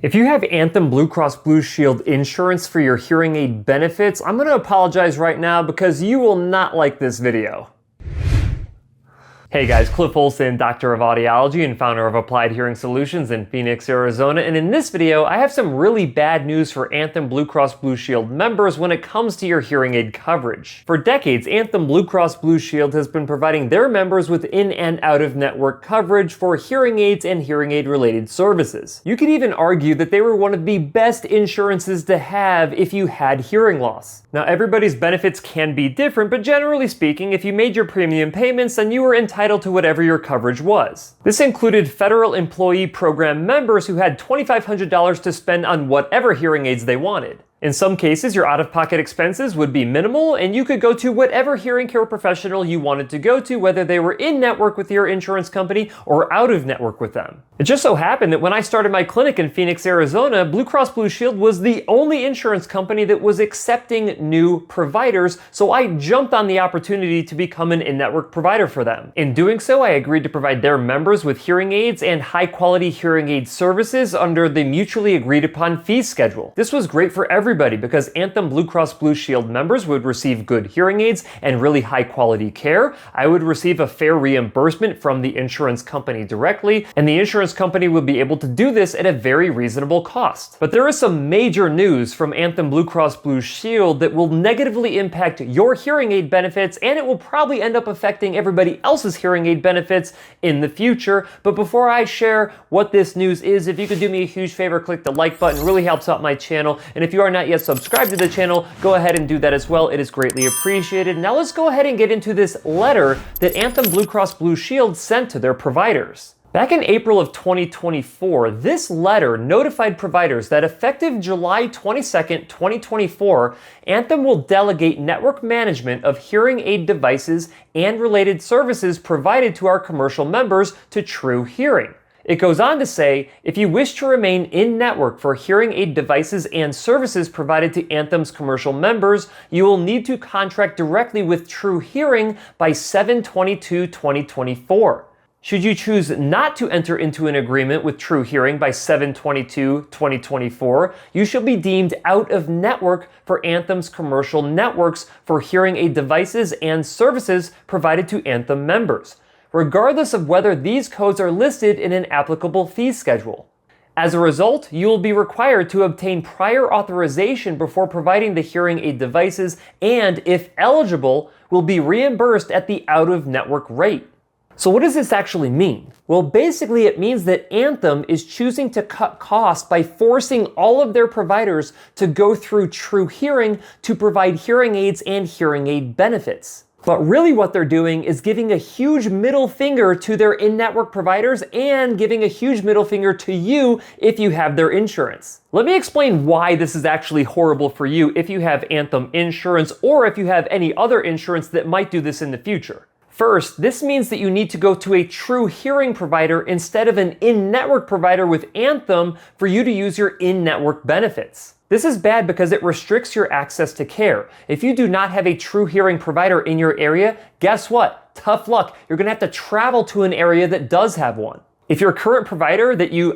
If you have Anthem Blue Cross Blue Shield insurance for your hearing aid benefits, I'm going to apologize right now because you will not like this video. Hey guys, Cliff Olson, Doctor of Audiology and founder of Applied Hearing Solutions in Phoenix, Arizona. And in this video, I have some really bad news for Anthem Blue Cross Blue Shield members when it comes to your hearing aid coverage. For decades, Anthem Blue Cross Blue Shield has been providing their members with in and out of network coverage for hearing aids and hearing aid related services. You could even argue that they were one of the best insurances to have if you had hearing loss. Now, everybody's benefits can be different, but generally speaking, if you made your premium payments, then you were entitled to whatever your coverage was. This included federal employee program members who had $2,500 to spend on whatever hearing aids they wanted. In some cases, your out-of-pocket expenses would be minimal, and you could go to whatever hearing care professional you wanted to go to, whether they were in network with your insurance company or out of network with them. It just so happened that when I started my clinic in Phoenix, Arizona, Blue Cross Blue Shield was the only insurance company that was accepting new providers, so I jumped on the opportunity to become an in-network provider for them. In doing so, I agreed to provide their members with hearing aids and high-quality hearing aid services under the mutually agreed-upon fee schedule. This was great for everybody because Anthem Blue Cross Blue Shield members would receive good hearing aids and really high quality care. I would receive a fair reimbursement from the insurance company directly, and the insurance company would be able to do this at a very reasonable cost. But there is some major news from Anthem Blue Cross Blue Shield that will negatively impact your hearing aid benefits, and it will probably end up affecting everybody else's hearing aid benefits in the future. But before I share what this news is, if you could do me a huge favor, click the like button. It really helps out my channel. And if you are not yet subscribed to the channel, go ahead and do that as well. It is greatly appreciated. Now let's go ahead and get into this letter that Anthem Blue Cross Blue Shield sent to their providers. Back in April of 2024, this letter notified providers that effective July 22nd, 2024, Anthem will delegate network management of hearing aid devices and related services provided to our commercial members to TruHearing. It goes on to say, if you wish to remain in network for hearing aid devices and services provided to Anthem's commercial members, you will need to contract directly with TruHearing by 7/22/2024. Should you choose not to enter into an agreement with TruHearing by 7/22/2024, you shall be deemed out of network for Anthem's commercial networks for hearing aid devices and services provided to Anthem members, regardless of whether these codes are listed in an applicable fee schedule. As a result, you will be required to obtain prior authorization before providing the hearing aid devices and, if eligible, will be reimbursed at the out-of-network rate. So what does this actually mean? Well, basically it means that Anthem is choosing to cut costs by forcing all of their providers to go through TruHearing to provide hearing aids and hearing aid benefits. But really what they're doing is giving a huge middle finger to their in-network providers and giving a huge middle finger to you if you have their insurance. Let me explain why this is actually horrible for you if you have Anthem insurance or if you have any other insurance that might do this in the future. First, this means that you need to go to a TruHearing provider instead of an in-network provider with Anthem for you to use your in-network benefits. This is bad because it restricts your access to care. If you do not have a TruHearing provider in your area, guess what? Tough luck. You're going to have to travel to an area that does have one. If your current provider that you,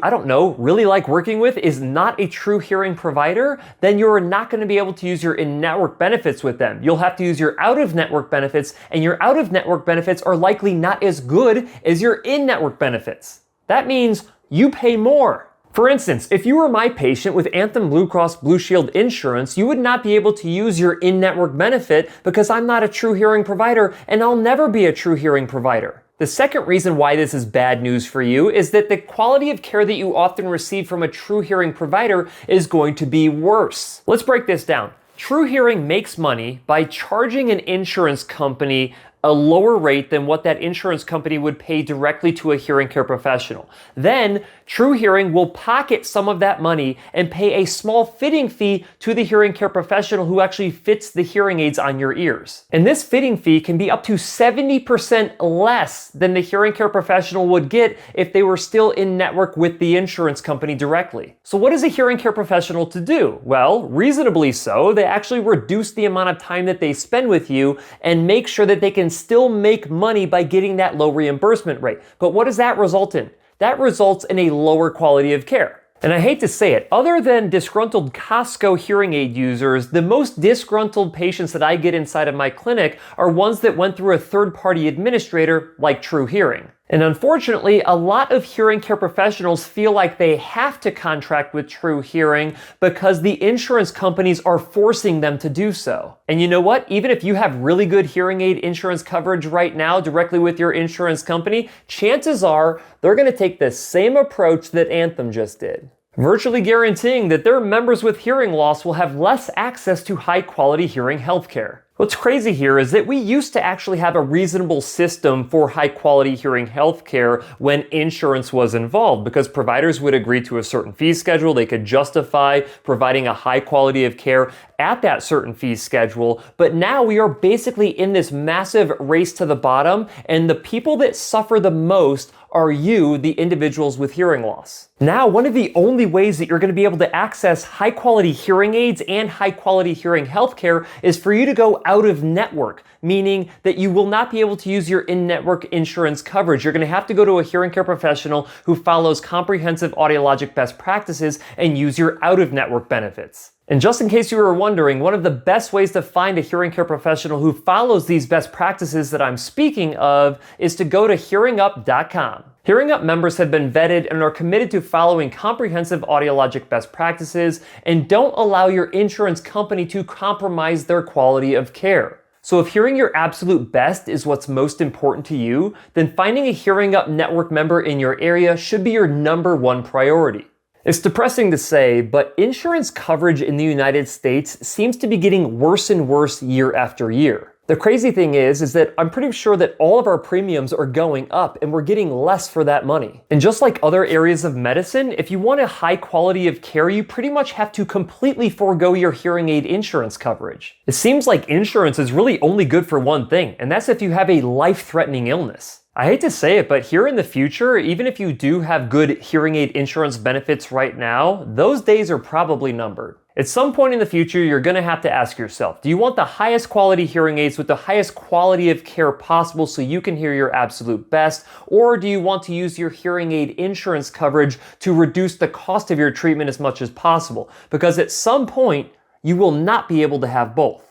really like working with is not a TruHearing provider, then you're not going to be able to use your in-network benefits with them. You'll have to use your out-of-network benefits, and your out-of-network benefits are likely not as good as your in-network benefits. That means you pay more. For instance, if you were my patient with Anthem Blue Cross Blue Shield insurance, you would not be able to use your in-network benefit because I'm not a TruHearing provider and I'll never be a TruHearing provider. The second reason why this is bad news for you is that the quality of care that you often receive from a TruHearing provider is going to be worse. Let's break this down. TruHearing makes money by charging an insurance company a lower rate than what that insurance company would pay directly to a hearing care professional. Then TruHearing will pocket some of that money and pay a small fitting fee to the hearing care professional who actually fits the hearing aids on your ears. And this fitting fee can be up to 70% less than the hearing care professional would get if they were still in network with the insurance company directly. So what is a hearing care professional to do? Well, reasonably so, they actually reduce the amount of time that they spend with you and make sure that they can still make money by getting that low reimbursement rate. But what does that result in? That results in a lower quality of care. And I hate to say it, other than disgruntled Costco hearing aid users, the most disgruntled patients that I get inside of my clinic are ones that went through a third-party administrator like TruHearing. And unfortunately, a lot of hearing care professionals feel like they have to contract with TruHearing because the insurance companies are forcing them to do so. And you know what? Even if you have really good hearing aid insurance coverage right now directly with your insurance company, chances are they're going to take the same approach that Anthem just did, virtually guaranteeing that their members with hearing loss will have less access to high-quality hearing healthcare. What's crazy here is that we used to actually have a reasonable system for high-quality hearing healthcare when insurance was involved, because providers would agree to a certain fee schedule. They could justify providing a high quality of care at that certain fee schedule. But now we are basically in this massive race to the bottom, and the people that suffer the most are you, the individuals with hearing loss. Now, one of the only ways that you're going to be able to access high-quality hearing aids and high-quality hearing healthcare is for you to go out of network, meaning that you will not be able to use your in-network insurance coverage. You're going to have to go to a hearing care professional who follows comprehensive audiologic best practices and use your out-of-network benefits. And just in case you were wondering, one of the best ways to find a hearing care professional who follows these best practices that I'm speaking of is to go to hearingup.com. Hearing Up members have been vetted and are committed to following comprehensive audiologic best practices and don't allow your insurance company to compromise their quality of care. So if hearing your absolute best is what's most important to you, then finding a Hearing Up network member in your area should be your #1 priority. It's depressing to say, but insurance coverage in the United States seems to be getting worse and worse year after year. The crazy thing is that I'm pretty sure that all of our premiums are going up and we're getting less for that money. And just like other areas of medicine, if you want a high quality of care, you pretty much have to completely forego your hearing aid insurance coverage. It seems like insurance is really only good for one thing, and that's if you have a life-threatening illness. I hate to say it, but here in the future, even if you do have good hearing aid insurance benefits right now, those days are probably numbered. At some point in the future, you're going to have to ask yourself, do you want the highest quality hearing aids with the highest quality of care possible so you can hear your absolute best? Or do you want to use your hearing aid insurance coverage to reduce the cost of your treatment as much as possible? Because at some point, you will not be able to have both.